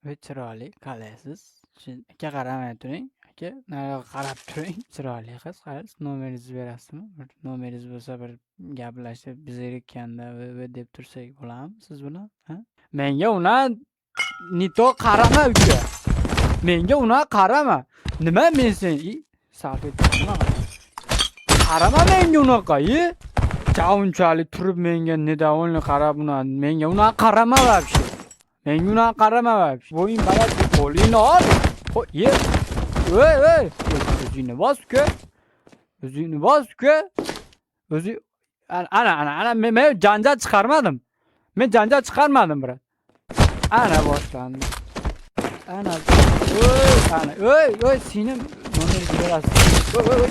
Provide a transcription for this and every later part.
va chiroyli qalaysiz. Aka qaramay turing. Aka nariyoqqa qarab turing. Chiroyli qiz, qarang. Nomeringizni berasizmi? Bir nomeringiz bo'lsa bir gaplashib, biz ekan-da va deb tursak bo'ladimi siz bilan? Ha? Menga una nito qarama uka. Menga una qarama. Nima men sen? Salfet qarama menga unaqa-yi. Unchalik turib menga nedavonli qarab menga unaqa qarama вообще. Menga unaqa qarama вообще. Bo'ying baland, qo'lingni ol. Ye. Ey. O'zingni bos uka. O'zingni bos uka. O'zi ana men janjal chiqarmadim. Men janjal chiqarmadim brat. Ana boshlandi. Ana. Oy, sening nomeringizni berasiz. Oy.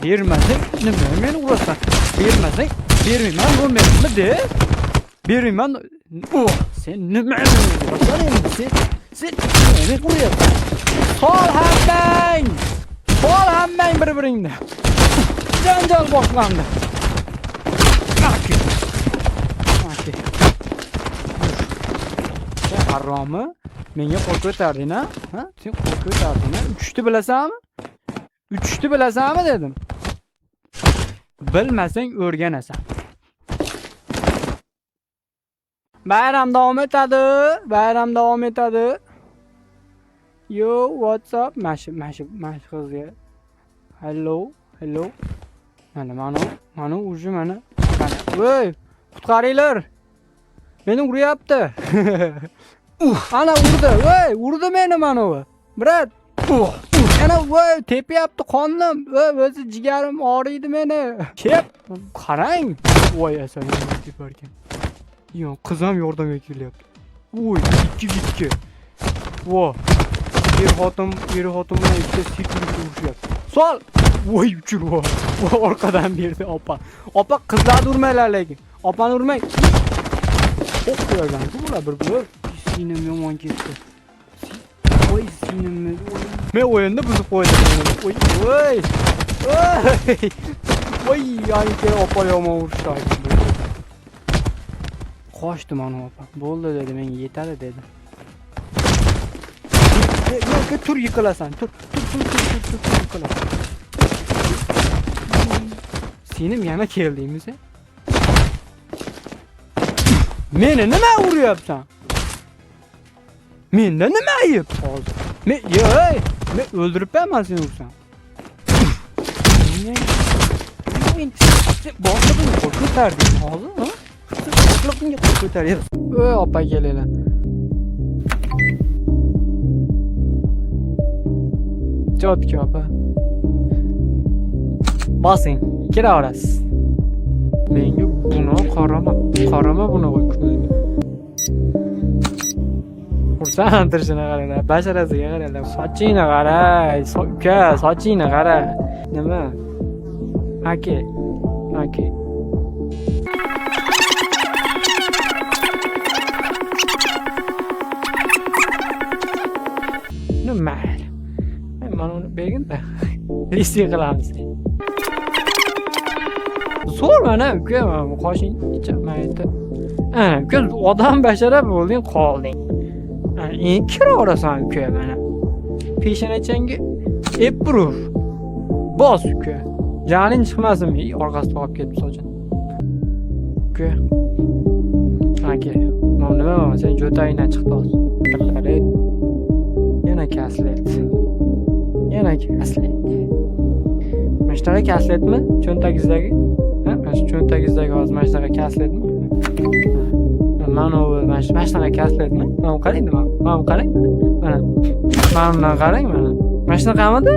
Bermasang nima meni urasan? Bermasang bermayman nomerimni de. Bermayman. Sen nima urasan endi? Sen meni uryapsan. Sol hammang bir-biringni. Janjal boshlandi. Aki. Sen haromi? Menga qo'l ko'tarding-a? Ha? Sen qo'l ko'tarding-a? Uchishni bilasanmi? Uchishni bilasanmi dedim. Bilmasang o'rganasan. Bayram davom etadi. Yo, what's up? Mash qizga. Hello. Mana uji mana. Voy, qutqaringlar. Meni uryapti. Ana urdi meni mana u. Brat. Ana voy tepyapti qonim. O'zi jigarim og'riydi meni. Kep, qarang. Voy asal deb ekan. Yo, qizim yordamga kelyapti. Voy, 2-2. Vo. Er xotin bilan ikkita sikirib urishyapti. Sol. Voy uchirvo. Orqadan berdi opa. Opa qizlarni urmanglar lekin. Opani urmang. O'q qo'ygan. Bular bir-bir. Sinim yomon ketdi. Voy sinimni. Men o'yinni buzib qo'ydim. Voy, yangi opa yomon urishdi. Qochdi mana opa. Bo'ldi dedi, menga yetadi dedi. Yo'q, tur yiqilasan. Tur yiqilasan. Senim yana keldingmi sen? Meni nima uryapsan? Menda nima ayib hozir? Men o'ldiribman seni ursam. Boshlig'ingga qo'l ko'tarding hozir, ha? Boshlig'ingga qo'l ko'taryapsan. Opa kelinglar. Jotki opa. Bosing, kiraverasiz. Menga buni qarama buni ko'zga. Xursandtirishini qaranglar, basharasiga qaranglar. Sochingni qara, uka, sochingni qara. Nima? Aka. Nima? Mana uni bergin-da. Listing qilamiz. Zo'r mana uka, qoshing ichamaydi. Uka, odam bashara bo'lding, qolding. Endi kiraverasan uka mana. Peshonachangga epurur. Bos uka. Janing chiqmasin, orqasiga olib ketib sochini. Uka. Aka, nima sen jo'tayingdan chiqdi hozir. Yana kaslet. Mana shunaqa kasletmi? Cho'ntagingizdagi? Ha, mana shu cho'ntagingizdagi hozir mana shunaqa kasletmi? Mana shunaqa kasletmi? Mana qarang, mana qarang. Mana qarang mana. Mana shunaqamidi?